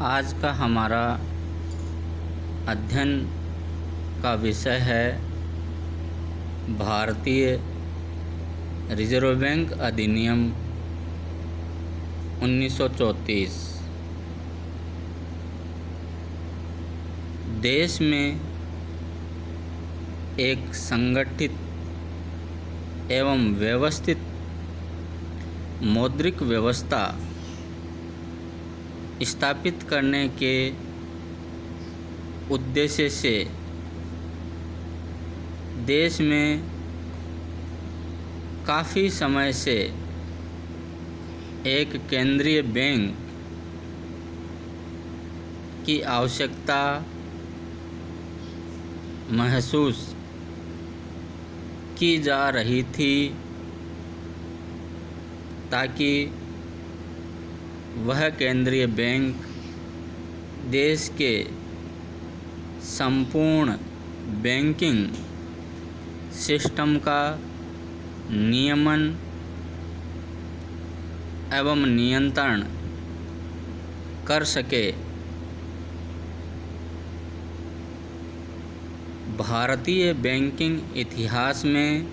आज का हमारा अध्ययन का विषय है भारतीय रिजर्व बैंक अधिनियम 1934। देश में एक संगठित एवं व्यवस्थित मौद्रिक व्यवस्था स्थापित करने के उद्देश्य से देश में काफ़ी समय से एक केंद्रीय बैंक की आवश्यकता महसूस की जा रही थी, ताकि वह केंद्रीय बैंक देश के संपूर्ण बैंकिंग सिस्टम का नियमन एवं नियंत्रण कर सके। भारतीय बैंकिंग इतिहास में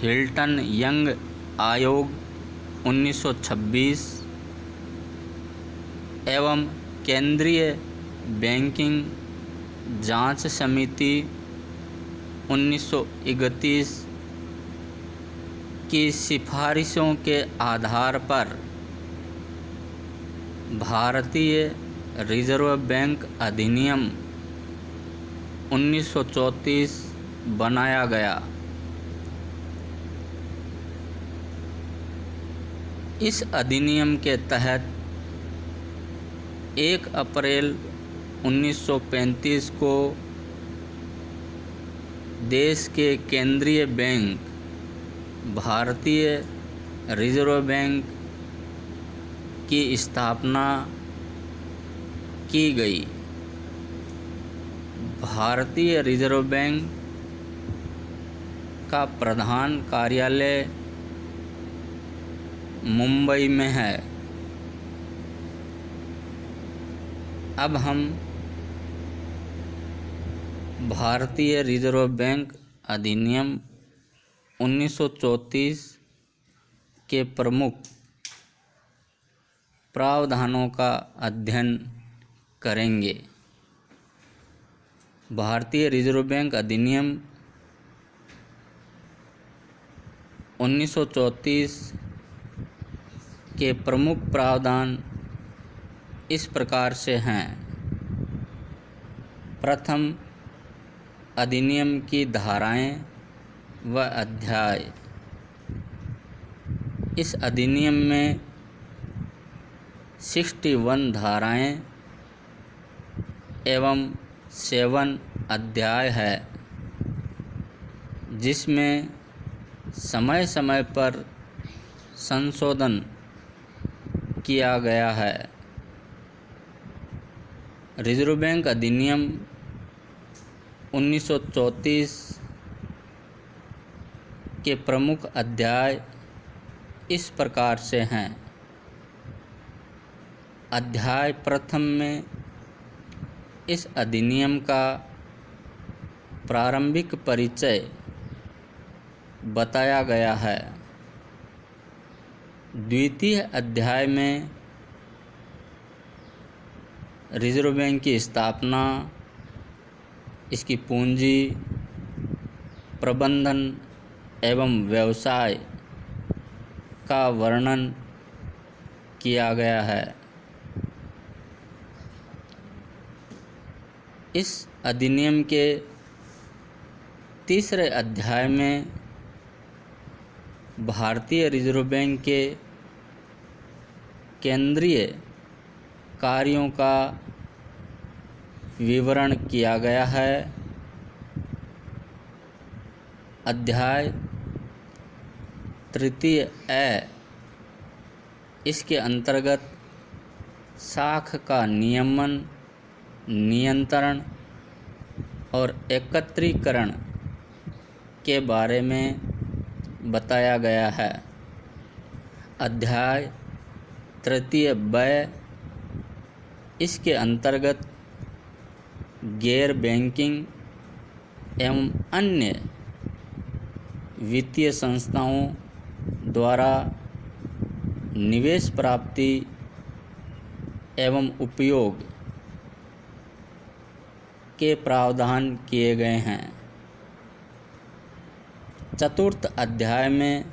हिल्टन यंग आयोग 1926 एवं केंद्रीय बैंकिंग जांच समिति 1931 की सिफारिशों के आधार पर भारतीय रिजर्व बैंक अधिनियम 1934 बनाया गया। इस अधिनियम के तहत 1 अप्रैल 1935 को देश के केंद्रीय बैंक भारतीय रिजर्व बैंक की स्थापना की गई। भारतीय रिजर्व बैंक का प्रधान कार्यालय मुंबई में है। अब हम भारतीय रिजर्व बैंक अधिनियम 1934 के प्रमुख प्रावधानों का अध्ययन करेंगे। भारतीय रिजर्व बैंक अधिनियम 1934 के प्रमुख प्रावधान इस प्रकार से हैं। प्रथम, अधिनियम की धाराएं व अध्याय। इस अधिनियम में 61 धाराएं एवं 7 अध्याय है, जिसमें समय समय पर संशोधन किया गया है। रिजर्व बैंक अधिनियम 1934 के प्रमुख अध्याय इस प्रकार से हैं। अध्याय प्रथम में इस अधिनियम का प्रारंभिक परिचय बताया गया है। द्वितीय अध्याय में रिजर्व बैंक की स्थापना, इसकी पूंजी, प्रबंधन एवं व्यवसाय का वर्णन किया गया है। इस अधिनियम के तीसरे अध्याय में भारतीय रिजर्व बैंक के केंद्रीय कार्यों का विवरण किया गया है। अध्याय तृतीय ए इसके अंतर्गत साख का नियमन, नियंत्रण और एकत्रीकरण के बारे में बताया गया है। अध्याय तृतीय व्यय इसके अंतर्गत गैर बैंकिंग एवं अन्य वित्तीय संस्थाओं द्वारा निवेश प्राप्ति एवं उपयोग के प्रावधान किए गए हैं। चतुर्थ अध्याय में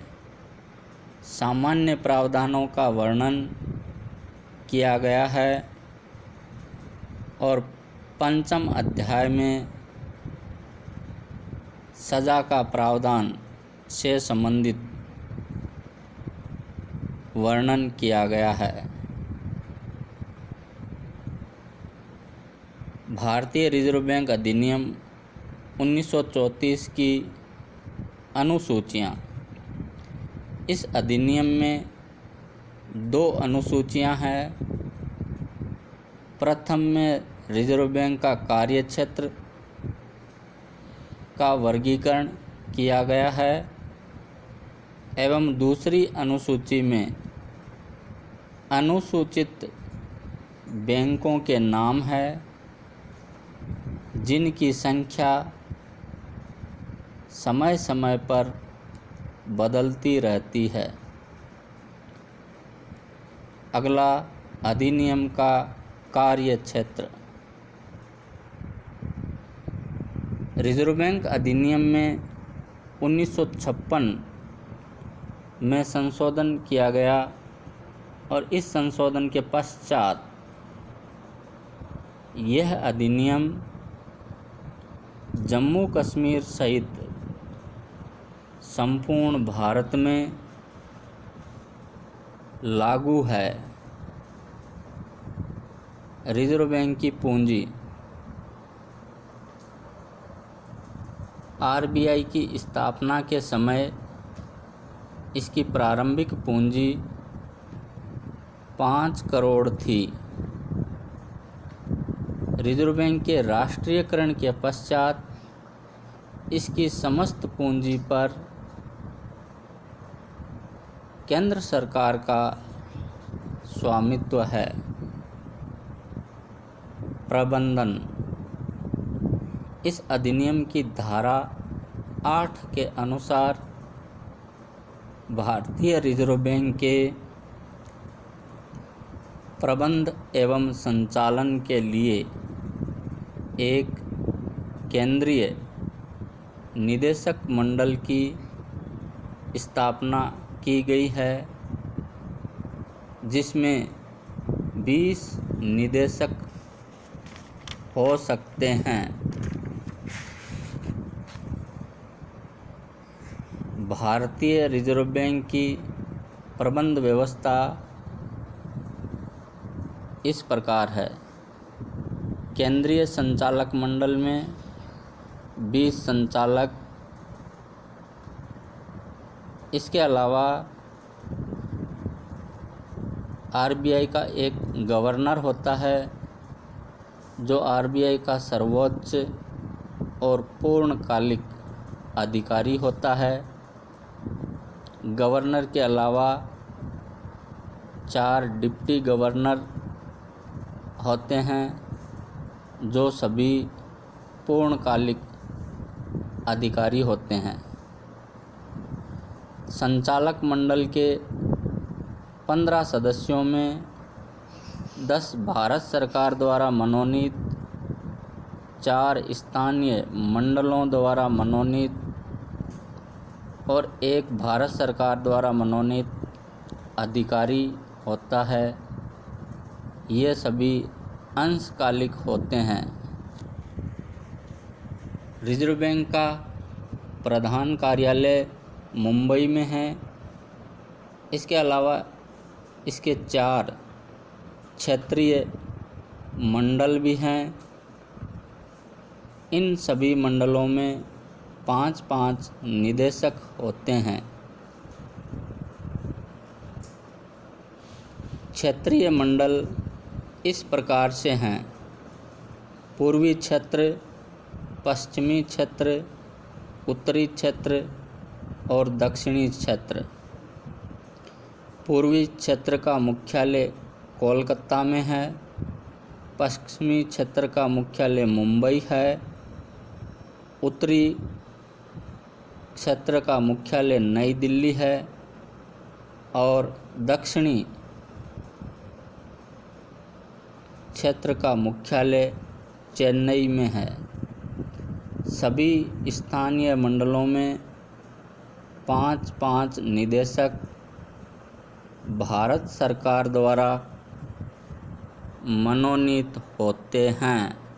सामान्य प्रावधानों का वर्णन किया गया है और पंचम अध्याय में सजा का प्रावधान से संबंधित वर्णन किया गया है। भारतीय रिजर्व बैंक अधिनियम 1934 की अनुसूचियाँ। इस अधिनियम में 2 अनुसूचियाँ हैं। प्रथम में रिजर्व बैंक का कार्यक्षेत्र का वर्गीकरण किया गया है एवं दूसरी अनुसूची में अनुसूचित बैंकों के नाम है जिनकी संख्या समय समय पर बदलती रहती है। अगला, अधिनियम का कार्यक्षेत्र। रिजर्व बैंक अधिनियम में 1956 में संशोधन किया गया और इस संशोधन के पश्चात यह अधिनियम जम्मू कश्मीर सहित संपूर्ण भारत में लागू है। रिजर्व बैंक की पूंजी। आरबीआई की स्थापना के समय इसकी प्रारंभिक पूंजी 5 करोड़ थी। रिजर्व बैंक के राष्ट्रीयकरण के पश्चात इसकी समस्त पूंजी पर केंद्र सरकार का स्वामित्व है। प्रबंधन। इस अधिनियम की धारा 8 के अनुसार भारतीय रिजर्व बैंक के प्रबंध एवं संचालन के लिए एक केंद्रीय निदेशक मंडल की स्थापना की गई है जिसमें 20 निदेशक हो सकते हैं। भारतीय रिजर्व बैंक की प्रबंध व्यवस्था इस प्रकार है। केंद्रीय संचालक मंडल में 20 संचालक। इसके अलावा आरबीआई का एक गवर्नर होता है जो आरबीआई का सर्वोच्च और पूर्णकालिक अधिकारी होता है। गवर्नर के अलावा 4 डिप्टी गवर्नर होते हैं जो सभी पूर्णकालिक अधिकारी होते हैं। संचालक मंडल के 15 सदस्यों में 10 भारत सरकार द्वारा मनोनीत, 4 स्थानीय मंडलों द्वारा मनोनीत और 1 भारत सरकार द्वारा मनोनीत अधिकारी होता है। ये सभी अंशकालिक होते हैं। रिजर्व बैंक का प्रधान कार्यालय मुंबई में है। इसके अलावा इसके 4 क्षेत्रीय मंडल भी हैं। इन सभी मंडलों में 5-5 निदेशक होते हैं। क्षेत्रीय मंडल इस प्रकार से हैं: पूर्वी क्षेत्र, पश्चिमी क्षेत्र, उत्तरी क्षेत्र और दक्षिणी क्षेत्र। पूर्वी क्षेत्र का मुख्यालय कोलकाता में है पश्चिमी क्षेत्र का मुख्यालय मुंबई है। उत्तरी क्षेत्र का मुख्यालय नई दिल्ली है और दक्षिणी क्षेत्र का मुख्यालय चेन्नई में है। सभी स्थानीय मंडलों में 5-5 निदेशक भारत सरकार द्वारा मनोनीत होते हैं।